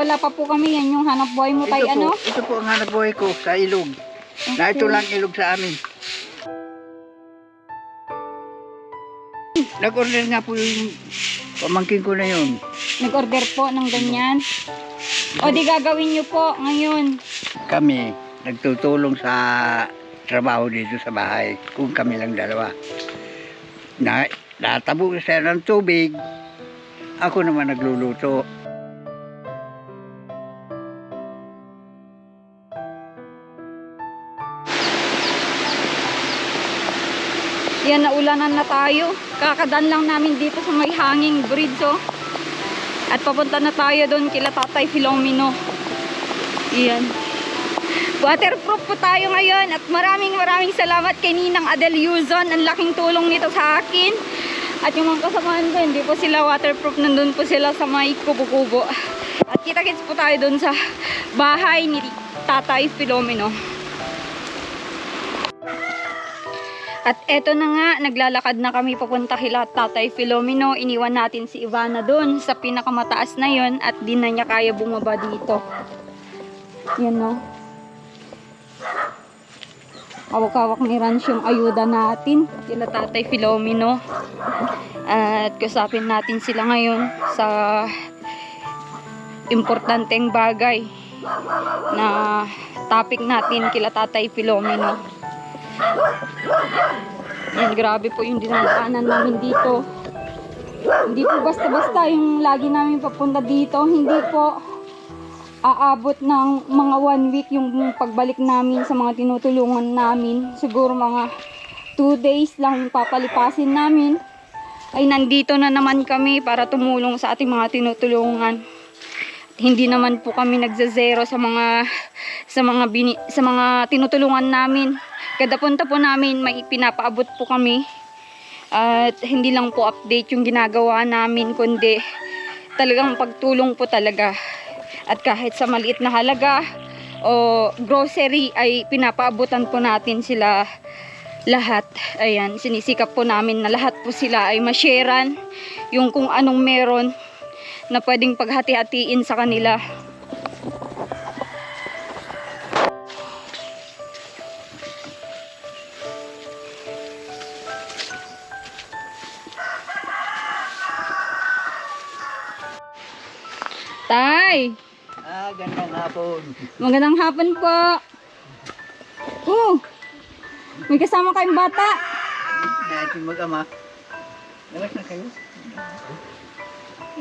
wala pa po kami. Yan yung hanap buhay mo tayo, ano? Ito po ang hanap buhay ko sa ilog. Okay. Na ito lang ilog sa amin. Nag-order nga po yung pamangkin ko na yun. Nag-order po ng ganyan. O di gagawin nyo po ngayon. Kami nagtutulong sa trabaho dito sa bahay. Kung kami lang dalawa. Natabo siya ng tubig. Ako naman nagluluto. Yan, naulanan na tayo. Kakadan lang namin dito sa may hanging bridge, oh. At papunta na tayo doon kila Tatay Filomeno. Yan. Waterproof po tayo ngayon. At maraming salamat kay Ninang Adel Yuzon. Ang laking tulong nito sa akin. At yung mga kasamahan ko, hindi po sila waterproof. Nandun po sila sa may kubo-kubo. At kita-kits po tayo doon sa bahay ni Tatay Filomeno. At eto na nga, naglalakad na kami papunta kila Tatay Filomeno. Iniwan natin si Ivana doon sa pinakamataas na yon at di na niya kaya bumaba dito. Yan, no. Hawak-hawak ni Rans yung ayuda natin kila Tatay Filomeno. At kusapin natin sila ngayon sa importanteng bagay na topic natin kila Tatay Filomeno. Yan, grabe po yung dinadaanan namin dito. Hindi po basta-basta yung lagi namin papunta dito. Hindi po aabot ng mga 1 week yung pagbalik namin sa mga tinutulungan namin. Siguro mga 2 days lang yung papalipasin namin. Ay nandito na naman kami para tumulong sa ating mga tinutulungan. Hindi naman po kami nagzazero sa mga tinutulungan namin. Kada punta po namin may pinapaabot po kami. At hindi lang po update yung ginagawa namin, kundi talagang pagtulong po talaga. At kahit sa maliit na halaga o grocery ay pinapaabutan po natin sila lahat. Ayan, sinisikap po namin na lahat po sila ay ma-sharean yung kung anong meron na pwedeng paghati-hatiin sa kanila. Tay! Gandang hapon. Magandang hapon po. May kasama kayong bata. Natin mag-ama. Dalas na kayo?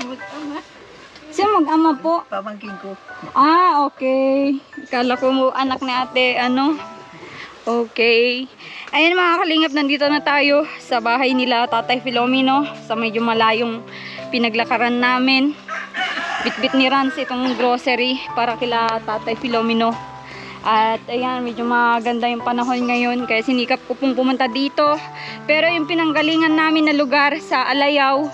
Mag-ama? Siya mag-ama po? Pamangkin ko. Okay. Kala ko mo anak ni ate, ano? Okay. Ayan mga kalingap, nandito na tayo sa bahay nila Tatay Filomeno. Sa medyo malayong pinaglakaran namin. Bit-bit ni Rans itong grocery para kila Tatay Filomeno. At ayan, medyo maganda yung panahon ngayon kaya sinikap ko pong pumunta dito. Pero yung pinanggalingan namin na lugar sa Alayaw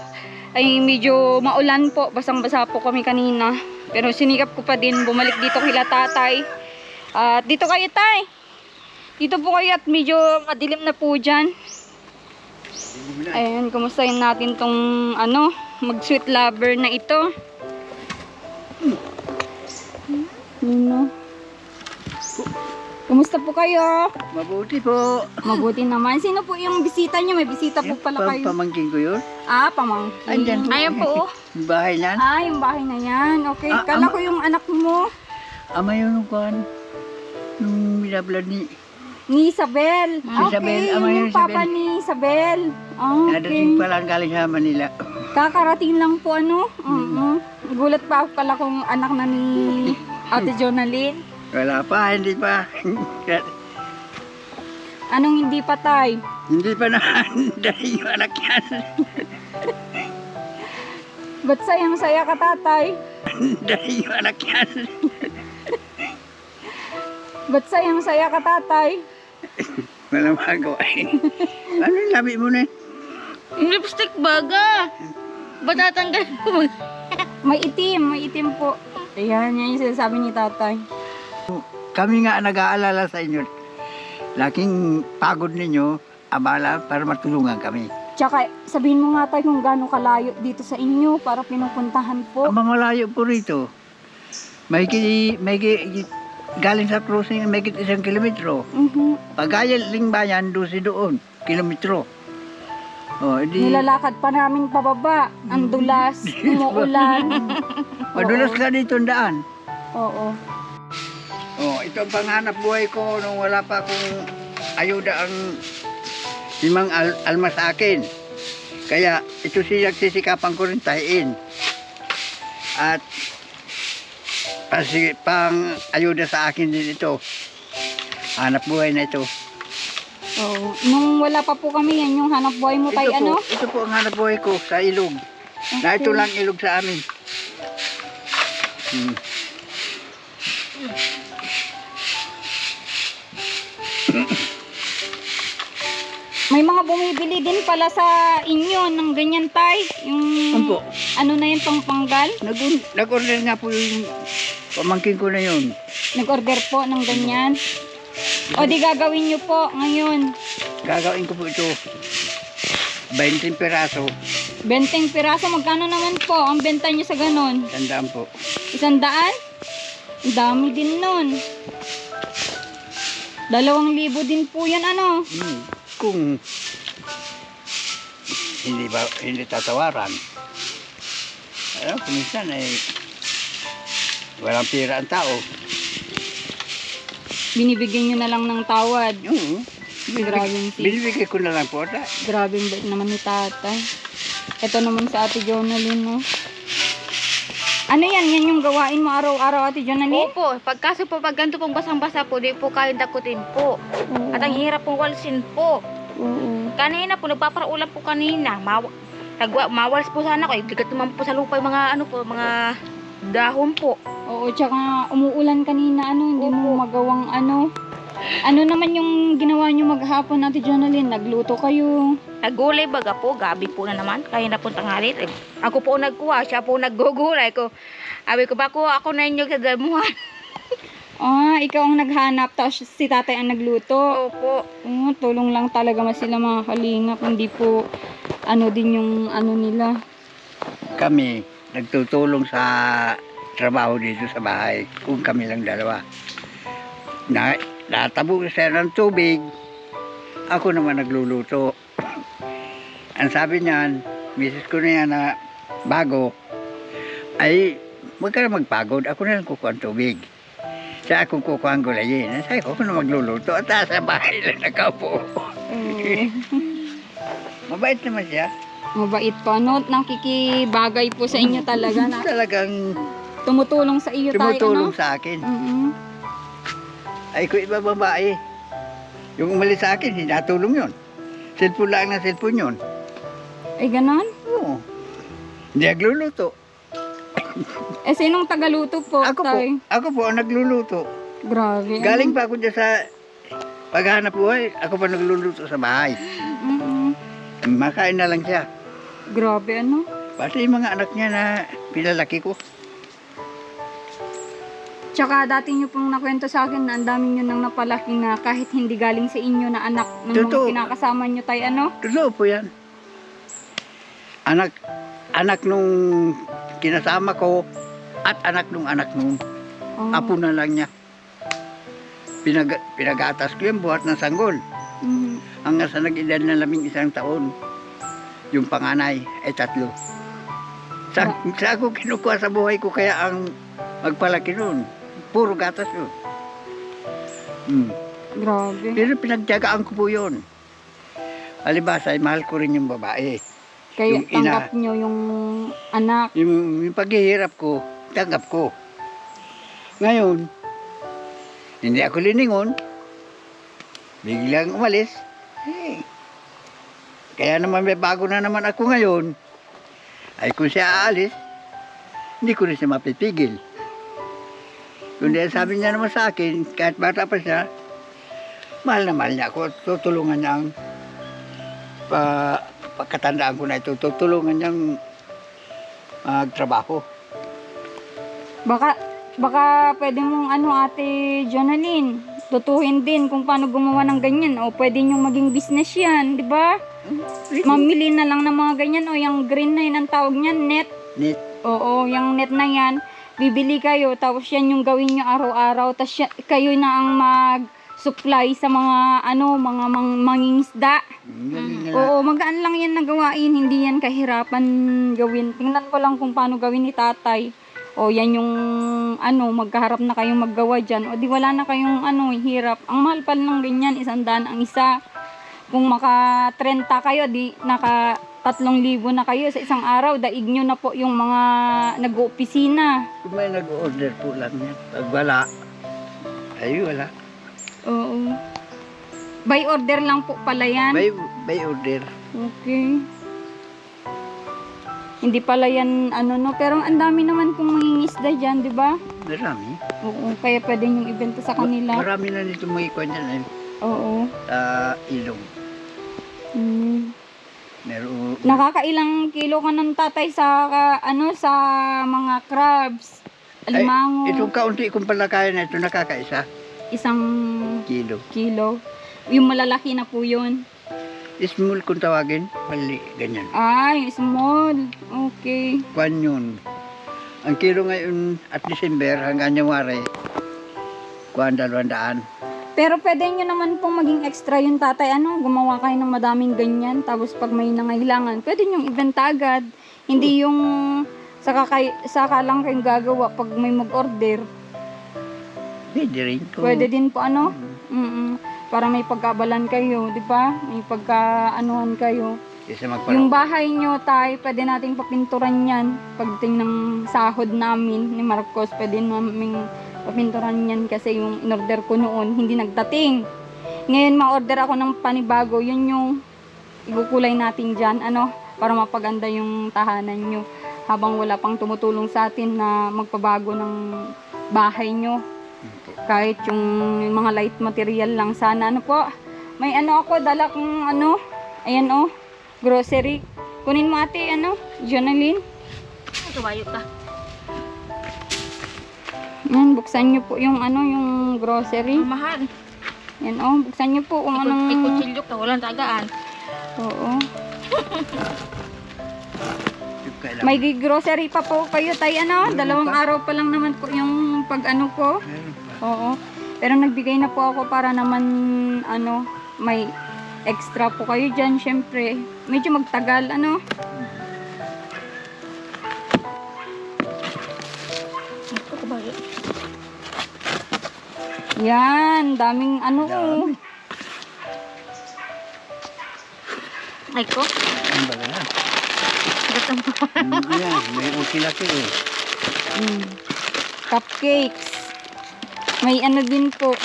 ay medyo maulan po. Basang-basa po kami kanina. Pero sinikap ko pa din bumalik dito kila Tatay. At dito kayo, Tay. Dito po kayo at medyo madilim na po dyan. Ayan, kumustahin natin tong mag-sweet lover na ito. Kumusta po kayo? Mabuti po. Mabuti naman. Sino po yung bisita niyo? May bisita po pala kayo. Pamangkin ko yun. Pamangkin. Andyan po. Ayan po. Yung bahay niyan. Yung bahay na yan. Okay. Kala ko yung anak mo. Ama yun yung kuhan. Yung binablad ni Isabel. Isabel. Okay, Ama yun yung papa ni Isabel. Okay. Nadating pa lang galing sa Manila. Kakarating lang po, ano? Gulat pa ako, kala kong anak na ni Ate Jonalyn. Wala pa, hindi pa. Anong hindi pa, Tay? Hindi pa naman dahil yung anak yan. Ba't sayang-saya ka, Tatay? Dahil yung anak yan. Ba't sayang-saya ka, Tatay? Walang magawa eh. Ano yung labi mo na? Yung lipstick baga. Ba't tatanggal mo? May itim po. Ayan, yan yung sinasabi ni Tatay. Kami nga nag-aalala sa inyo. Laking pagod ninyo, abala para matulungan kami. Tsaka, sabihin mo nga Tay kung gaano kalayo dito sa inyo para pinupuntahan po. Ang malayo po rito. Galing sa crossing, may 1 kilometro. Pagaling bayan, 12 doon, kilometro. Oh, Nilalakad pa namin pababa. Ang dulas, umuulan. Madulas ka dito ang daan. Oo. Oh, ito ang panghanap buhay ko nung wala pa akong ayuda ang limang alma sa akin. Kaya ito siya sisikapan ko rin tahiin. At pang ayuda sa akin din ito. Hanap buhay na ito. Oo. Nung wala pa po kami, yan yung hanap buhay mo tayo, ano? Ito po ang hanap buhay ko sa ilog. Na ito lang ilog sa amin. May mga bumibili din pala sa inyo ng ganyan tay. Yung Opo. ano na yun, pangpanggal? Nag-order nga po yung pamangkin ko na yun. Nag-order po ng ganyan. O di gagawin nyo po ngayon. Gagawin ko po ito. 20 peraso. 20 piraso, magkano naman po ang benta nyo sa ganon? Tandaan po. 100? Ang dami din nun. 2,000 din po yan, ano? Kung hindi tatawaran. Kung minsan ay walang pira ang tao. Binibigyan nyo na lang ng tawad. Oo. Grabing Binibigay ko na lang po. Grabing bait naman ni tatay. Ito naman sa Ate Jonalyn, no? Ano yan? Yan yung gawain mo araw-araw, Ate Jonalyn? Opo, pagkaso po pag ganito pong basang-basa po, di po kayo dakutin po. Oo. At ang hirap pong walsin po. Oo. Kanina po, nagpaparaulan po kanina. Mawalis po sana ko. Bigat naman po sa lupa yung mga ano po, mga dahon po. Oo, tsaka umuulan kanina, ano, hindi mo magawang ano. Ano naman yung ginawa nyo maghapon, Ate Jonalyn? Nagluto kayo? Nagulay baga po, gabi po na naman. Kaya na po tangalit. Ako po nagkuha, siya po naggugulay ko. Sabi ko, bako ako na inyo sa damuhan. Ah, ikaw ang naghanap, tapos si tatay ang nagluto. Opo. Oo, tulong lang talaga sila mga kalingap. Hindi po, ano din yung ano nila. Kami nagtutulong sa trabaho dito sa bahay. Kung kami lang dalawa. Natabo siya ng tubig. Ako naman nagluluto. Ang sabi niyan, misis ko na yan na bago, ay huwag ka na magpagod. Ako na lang kukuha ng tubig. Siya akong kukuha ang gulayin. Sabi ko, ako na magluluto. At sa bahay lang nakaupo. Mabait naman siya. Mabait pa, no? Nakikibagay po sa inyo talaga na Talagang tumutulong sa iyo tayo, tumutulong ano? sa akin. Mm-hmm. Ay, kung iba babae, yung umalis sa akin, hinatulong yun. Cellphone lang na cellphone yun. Ay, ganon? Oo. Hindi nagluluto. Eh, sinong tagaluto po, tay? Ako po ang nagluluto. Grabe. Galing pa ako dyan sa paghahanap buhay, ako pa nagluluto sa bahay. Makain na lang siya. Grabe, ano? Pati yung mga anak niya na pinalaki ko. Tsaka dati nyo pong nakwento sa akin na ang dami nyo nang napalaki na kahit hindi galing sa inyo na anak ng Totoo. mga kinakasama nyo tayo, ano? Totoo po yan. Anak nung kinasama ko at anak nung Oh. apo na lang niya. Pinag-atas ko yung buhat ng sanggol. Hanggang sa nag-edad na 11 taon. Yung panganay ay 3. Sa ako kinukuha sa buhay ko kaya ang magpalaki nun. Puro gatas yun. Grabe. Pero pinagtiyagaan ko po yun. Alibasa ay mahal ko rin yung babae. Kaya yung ina. tanggap nyo yung anak. Yung paghihirap ko, tanggap ko. Ngayon, hindi ako liningon. Biglang umalis. Kaya naman may bago na naman ako ngayon. Ay kung siya aalis, hindi ko rin siya mapipigil. Kundi sabi niya naman sa akin, kahit bata pa siya, mahal na mahal niya ako. Tutulungan niya ang pagkatandaan ko na ito. Tutulungan niyang magtrabaho. Baka pwede mong Ate Jonalyn, tutuhin din kung paano gumawa ng ganyan. O pwede nyo maging business yan, di ba? Mamili na lang ng mga ganyan. O yung green na yun ang tawag niyan, net. Net. Oo, yung net na yan. bibili kayo, tapos yan yung gawin nyo araw-araw, tapos kayo na ang mag-supply sa mga, mga mangingisda. Ganun na lang. Oo, magaan lang yan na gawain, hindi yan kahirapan gawin. Tingnan ko lang kung paano gawin ni tatay. O yan yung, magkaharap na kayong maggawa dyan. O di wala na kayong, hirap. Ang mahal pa ng ganyan, 100 ang isa. Kung maka 30 kayo, di naka 3,000 na kayo sa isang araw. Daig nyo na po yung mga nag-opisina. Kung may nag-order po lang yan. Pag wala, ay wala. Oo. By order lang po pala yan. By order. Okay. Hindi pala yan, pero ang dami naman pong mangingisda dyan, di ba? Marami. Oo, kaya pwede yung ibenta sa kanila. Marami na nito mga ikon dyan Oo. sa ilong. Mm. Meron. Nakakailang kilo ka ng tatay sa, sa mga crabs, alimango, Itong kaunti kong palakayan na ito nakakaisa. 1 Kilo. kilo. Yung malalaki na po yun. Small kung tawagin. Mali, ganyan. Ay, small. Okay. Kwan yun. Ang kilo ngayon at December hanggang January, kwan 200. Pero pwede nyo naman pong maging extra yung tatay. Gumawa kayo ng madaming ganyan. Tapos pag may nangailangan, pwede nyo ibenta agad. Hindi yung saka lang kayong gagawa pag may mag-order. Pwede rin to. Pwede din po para may pagkabalan kayo, di ba? May pagkaanuhan kayo. Isa Yung magparang. bahay nyo, tay, pwede nating papinturan yan. Pagdating ng sahod namin ni Marcos, pwede namin papinturan yan kasi yung in-order ko noon, hindi nagdating. Ngayon, ma-order ako ng panibago. Yun yung ikukulay natin dyan, para mapaganda yung tahanan nyo. Habang wala pang tumutulong sa atin na magpabago ng bahay nyo. Kahit yung mga light material lang sana. Po, may ako, dala kong ayan grocery. Kunin mo ate, Jonalyn. Tumayo ka. Yan, buksan nyo po yung yung grocery. Mahal. Yan buksan nyo po kung anong... Ikutsilyo ka, walang tagaan. Oo. Kailangan. May grocery pa po kayo, tay, 2 araw pa lang naman po yung pag ko. Meron pa. Oo. Pero nagbigay na po ako para naman, may extra po kayo dyan, syempre. Medyo magtagal, Ito ko ba yun? Yan, daming Dami. Ay ko? Ang baga na. Gatang ko. Yan, may uki-laki Cupcakes. May din po.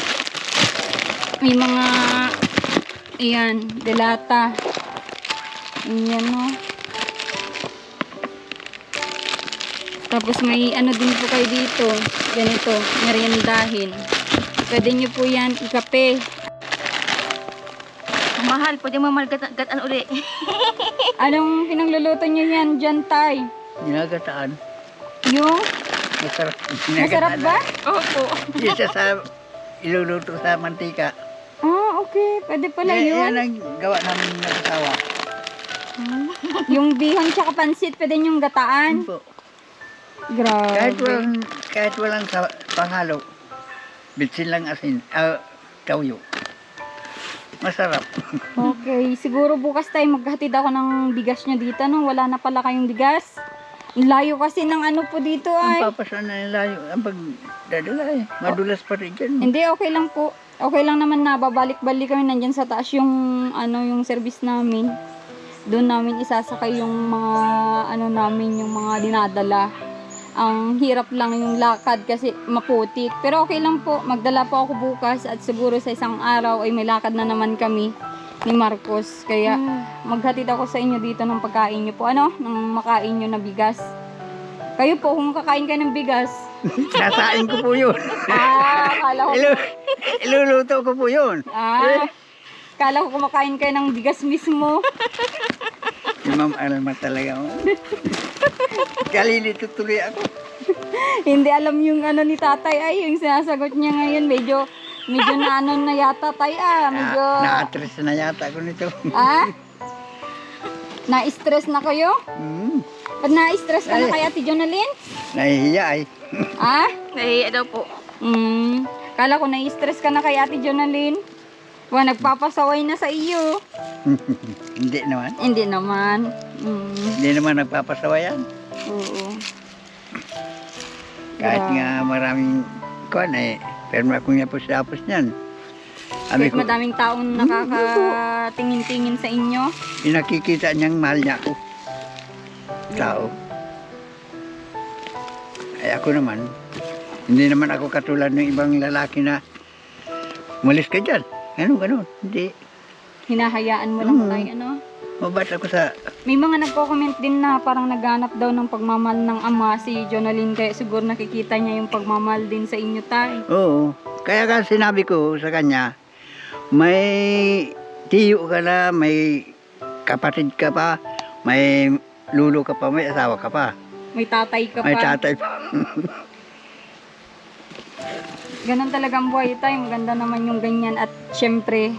May mga, ayan, delata. Ayan, Tapos may din po kayo dito. Ganito, meriendahin. Pwede nyo po yan ikape. Ang mahal, pwede mo malgatan uli. Anong pinagluluto nyo yan dyan, tay? Ginagataan. Yung, Masarap. masarap ba? Opo. Isa sa iluluto sa mantika. Okay. Pwede pala Yan yun. ang gawa namin ng asawa. Yung bihon tsaka pansit, pwede nyong gataan. Po. Grabe. Kahit walang panghalo. Bitsin lang asin. Tawyo. Masarap. Okay. Siguro bukas tayo maghatid ako ng bigas nyo dito, Wala na pala kayong bigas. Ang layo kasi ng po dito ay. Ang papasan na layo. Ang pagdadala Madulas pa rin dyan. Hindi, okay lang po. Okay lang naman na babalik-balik kami nandyan sa taas yung yung service namin. Doon namin isasakay yung mga namin, yung mga dinadala. Ang hirap lang yung lakad kasi maputik. Pero okay lang po. Magdala po ako bukas at siguro sa isang araw ay may lakad na naman kami ni Marcos. Kaya maghatid ako sa inyo dito ng pagkain nyo po. Ng makain nyo na bigas. Kayo po, kung kakain kayo ng bigas. Sasain ko po yun. Kala ko. Iluluto ko po yun. Kala ko kumakain kayo ng bigas mismo. Si Ma'am Alma talaga. Kalilito tuloy ako. Hindi alam yung ni tatay ay yung sinasagot niya ngayon. Medyo na yata tay medyo Na-atras na yata ako nito. na-stress na kayo? Ba't na-stress ka na Ay. kay Ate Jonalyn? Nahihiya ay. Ah? Nahiya daw po. Kala ko na-stress ka na kay Ate Jonalyn. Nagpapasaway na sa iyo. Hindi naman. Hindi naman. Hindi naman nagpapasawayan. Oo. Kahit Grabe. nga maraming kuwan eh. Pero ako nga po tapos niyan. Sabi Kahit ko, madaming taong nakakatingin-tingin sa inyo. pinakikita niyang mahal niya ako. Tao. Ay ako naman, hindi naman ako katulad ng ibang lalaki na umalis ka dyan. Ganun. Hindi. Hinahayaan mo lang Mm. tayo, ano? Mabait ako sa... May mga nagko-comment din na parang naghanap daw ng pagmamahal ng ama si Jonalyn. Kaya siguro nakikita niya yung pagmamahal din sa inyo tayo. Oo. Kaya ka sinabi ko sa kanya, may tiyo ka na, may kapatid ka pa, may lulo ka pa, may asawa ka pa, May tatay ka pa. may tatay pa. Ganon talaga ang buhay tayo. Maganda naman yung ganyan. At syempre,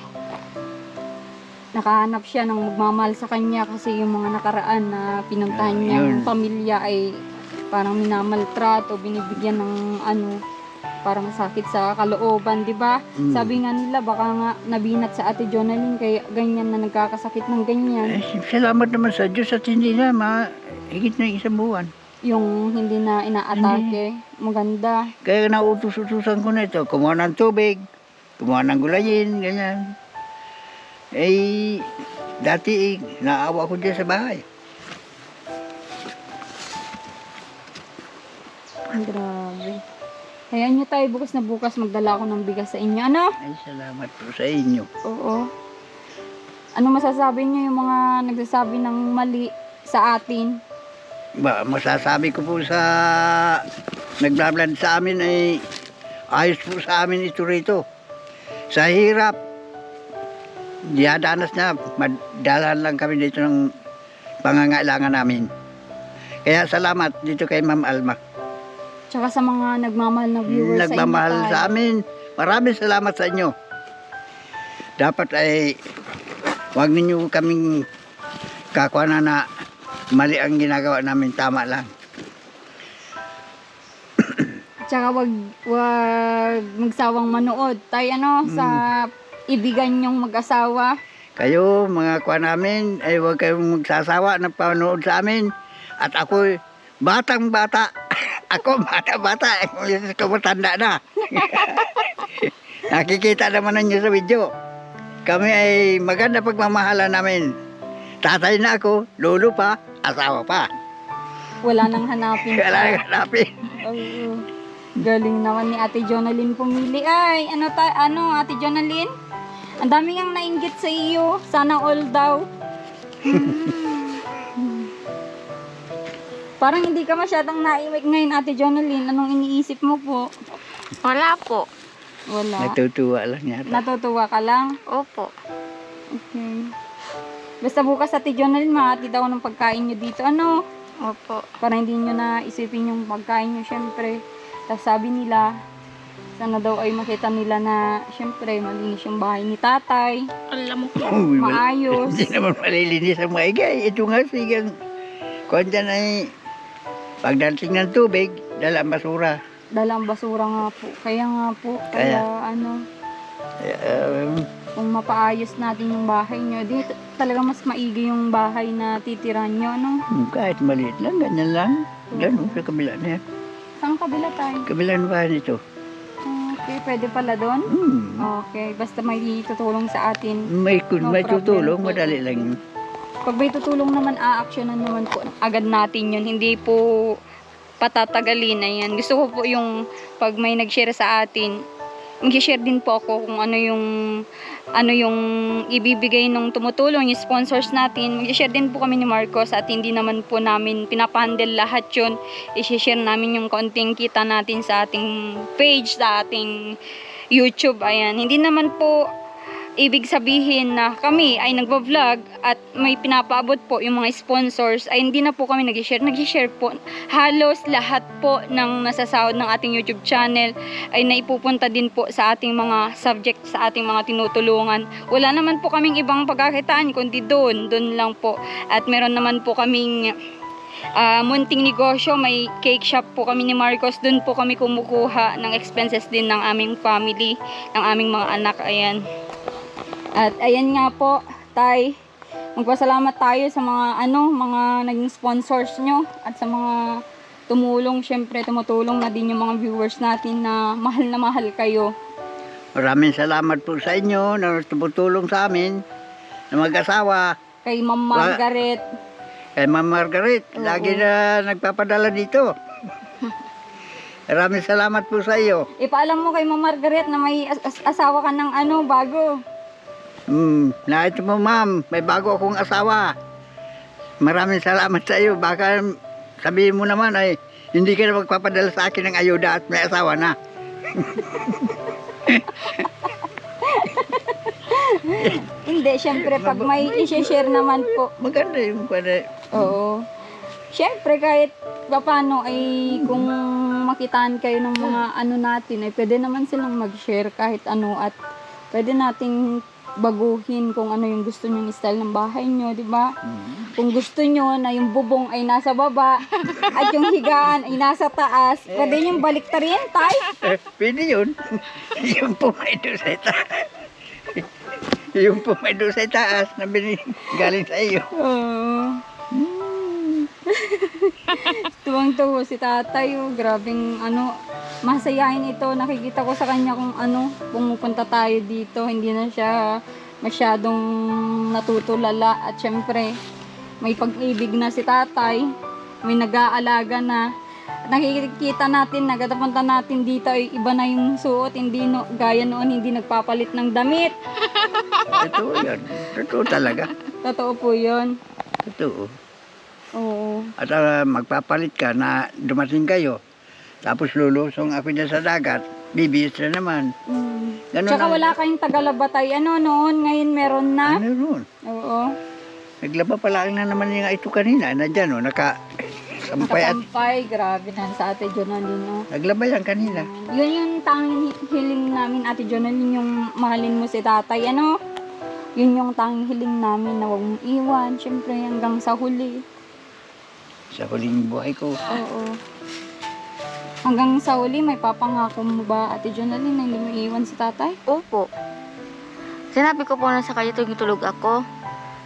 nakahanap siya ng magmamahal sa kanya kasi yung mga nakaraan na pinuntahan niya Yun. yung pamilya ay parang minamaltrato, binibigyan ng ano, parang sakit sa kalooban, di ba? Mm. Sabi nga nila, baka nga nabinat sa Ate Jonalyn kaya ganyan na nagkakasakit ng ganyan. Salamat naman sa Diyos at hindi na higit na isang buwan. Yung hindi na inaatake. Maganda. Kaya nautos-utusan ko na ito, kumuha ng tubig, kumuha ng gulayin, ganyan. Eh, dati naawa ko dyan sa bahay. Grabe. Hayaan nyo tayo bukas na bukas magdala ako ng bigas sa inyo. Ano? Ay, salamat po sa inyo. Oo. Ano masasabi niyo yung mga nagsasabi ng mali sa atin? Masasabi ko po sa nagbablad sa amin ay ayos po sa amin ito rito. Sa hirap, diadanas na, madalan lang kami dito ng pangangailangan namin. Kaya salamat dito kay Ma'am Alma. Tsaka sa mga nagmamahal na viewers Nagmamahal sa inyo. sa amin. Maraming salamat sa inyo. Dapat ay huwag ninyo kaming kakuha na mali ang ginagawa namin, tama lang. Tsaka wag magsawang manood. Tayo sa ibigan yung mag-asawa. Kayo, mga kuha namin, ay huwag kayong magsasawa ng panood sa amin. At ako, batang-bata. Ako, bata-bata. Ikaw matanda na. Nakikita naman ninyo sa video. Kami ay maganda pagmamahala namin. Tatay na ako, lolo pa, asawa pa. Wala nang hanapin. Wala nang hanapin. Oo. Galing naman ni Ate Jonalyn pumili. Ay, Ate Jonalyn? Ang dami ngang nainggit sa iyo. Sana all daw. Parang hindi ka masyadong naiwik ngayon, Ate Jonalyn. Anong iniisip mo po? Wala po. Wala. Natutuwa lang yata. Natutuwa ka lang? Opo. Okay. Basta bukas, Ate Jonalyn, mahatid ako ng pagkain nyo dito. Ano? Opo. Para hindi nyo na isipin yung pagkain nyo, syempre. Tapos sabi nila, sana daw ay makita nila na, syempre, malinis yung bahay ni tatay. Alam mo po. Uy, Maayos. Hindi naman malilinis ang mga igay. Ito nga sigang, kung dyan ay, pagdating ng tubig, dala ang basura. Dalang basura nga po. Kaya nga po, kung mapaayos natin yung bahay nyo, di talaga mas maigi yung bahay na titiran nyo, ano? Kahit maliit lang, ganyan lang. Ganun sa kabila na yan. Saan kabila tayo? Kabila ng bahay nito. Okay, pwede pala doon? Okay, basta may tutulong sa atin. May No may problem. tutulong, madali lang yun. Pag may tutulong naman, a-actionan naman po agad natin yun. Hindi po patatagalin na yan. Gusto ko po yung pag may nag-share sa atin, mag-share din po ako kung ano yung ibibigay nung tumutulong, yung sponsors natin. Mag-share din po kami ni Marcos at hindi naman po namin pinapahandle lahat yun. I-share namin yung konting kita natin sa ating page, sa ating YouTube. Ayan. Hindi naman po ibig sabihin na kami ay nagvo-vlog at may pinapaabot po yung mga sponsors ay hindi na po kami nag-share. Nag-share po. Halos lahat po ng nasasahod ng ating YouTube channel ay naipupunta din po sa ating mga subject, sa ating mga tinutulungan. Wala naman po kaming ibang pagkakitaan kundi doon lang po. At meron naman po kaming munting negosyo, may cake shop po kami ni Marcos. Doon po kami kumukuha ng expenses din ng aming family, ng aming mga anak. Ayan. At ayan nga po, Tay, magpasalamat tayo sa mga mga naging sponsors nyo at sa mga tumulong. Syempre tumutulong na din yung mga viewers natin na mahal kayo. Maraming salamat po sa inyo na tumutulong sa amin na mag-asawa. Kay Ma'am Margaret. Kay Ma'am Margaret, Oo. lagi na nagpapadala dito. Maraming salamat po sa iyo. Ipaalam mo kay Ma'am Margaret na may asawa ka ng bago. Nais mo ma'am, may bago akong asawa. Maraming salamat sa iyo. Baka sabihin mo naman ay hindi ka na magpapadala sa akin ng ayuda at may asawa na. Hindi, syempre pag may i-share naman po. Maganda yung pwede. Oo. Syempre kahit paano ay kung makitaan kayo ng mga natin ay pwede naman silang mag-share kahit at pwede nating baguhin kung ano yung gusto nyo style ng bahay nyo, di ba? Kung gusto nyo na yung bubong ay nasa baba at yung higaan ay nasa taas, pwede nyo baliktarin, Tay? Pwede yun. Yung po may doon sa itaas. Yung po may doon sa itaas na galing sa iyo. Oo. Tuwang-tuwa si tatay, grabing masayahin ito. Nakikita ko sa kanya kung pumupunta tayo dito. Hindi na siya masyadong natutulala. At syempre, may pag-ibig na si tatay. May nag-aalaga na. Nakikita natin, nagatapunta natin dito ay iba na yung suot. Hindi gaya noon, hindi nagpapalit ng damit. Totoo yan. Totoo talaga. Totoo po yun. Totoo. Oo. At magpapalit ka na dumating kayo. Tapos lulusong ako dyan sa dagat. Bibihis na naman. Ganun Tsaka lang. wala kayong Tagalabatay. Noon, ngayon meron na. Ano nun? Oo. Naglaba pala na naman yung ito kanina. Nandyan nakasampay at Nakasampay. Grabe na sa Ate Jonalyn. naglaba yan kanina. Yun yung tanging hiling namin, Ate Jonalyn, yung mahalin mo si tatay. Yun yung tanging hiling namin na huwag mong iwan. Siyempre hanggang sa huli. Sa huling buhay ko. Oo. Hanggang sa huli, may papangako mo ba, Ate Jonalyn, na hindi mo iwan si tatay? Opo. Sinabi ko po na sa kanya tuwing tulog ako.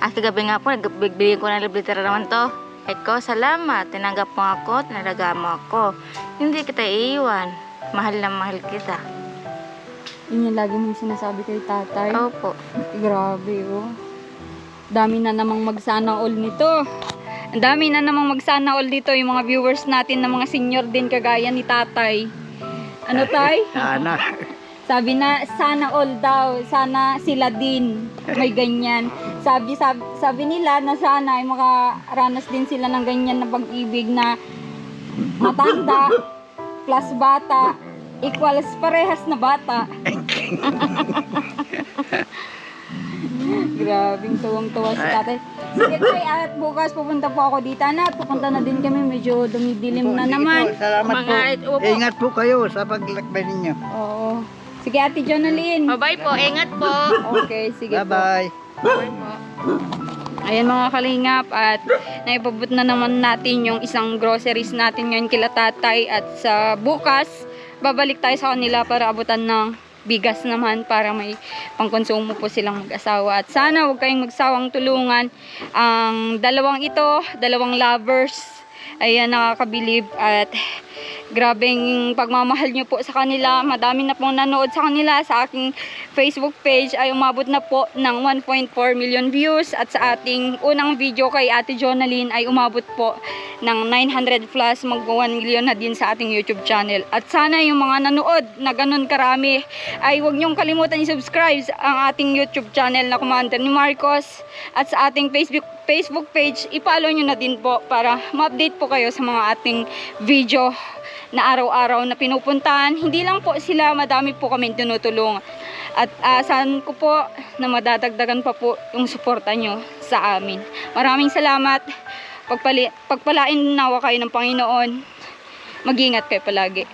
At kagabi nga po, nagbibigyan ko ng liblitera naman to. Kahit ko, salamat. Tinanggap mo ako, tinalaga mo ako. Hindi kita iiwan. Mahal na mahal kita. Yun yung lagi mong sinasabi kay tatay. Opo. Grabe, Dami na namang magsana all nito. Ang dami na namang magsana all dito yung mga viewers natin na mga senior din kagaya ni tatay. Ano, Tay? Sana. Sabi na, sana all daw. Sana sila din. May ganyan. Sabi nila na sana ay makaranas din sila ng ganyan na pag-ibig na matanda plus bata equals parehas na bata. Grabing tuwang-tuwa si tatay. Sige, Tay, at bukas pupunta po ako dito na. Pupunta na din kami. Medyo dumidilim na Sige naman. po, salamat po. Opo. Ingat po kayo sa paglakbay ninyo. Oo. Sige, Ate Jonalyn. Bye po. Ingat po. Okay, sige po. Bye-bye. Bye po. Ayan mga kalingap, at naipabot na naman natin yung isang groceries natin ngayon kila tatay, at sa bukas babalik tayo sa kanila para abutan ng bigas naman para may pangkonsumo po silang mag-asawa. At sana huwag kayong magsawang tulungan ang dalawang lovers. Ayan, nakakabilib at grabeng pagmamahal nyo po sa kanila. Madami na pong nanood sa kanila. Sa aking Facebook page ay umabot na po ng 1.4 million views. At sa ating unang video kay Ate Jonalyn ay umabot po ng 900 plus, mag 1 million na din sa ating YouTube channel. At sana yung mga nanood na ganun karami ay huwag nyong kalimutan i-subscribe ang ating YouTube channel na Commander ni Marcos. At sa ating Facebook page, i-follow nyo na din po para ma-update po kayo sa mga ating video na araw-araw na pinupuntahan. Hindi lang po sila, madami po kami tinutulungan. At asahan ko po na madadagdagan pa po yung suporta nyo sa amin. Maraming salamat. Pagpalain nawa kayo ng Panginoon. Mag-ingat kayo palagi.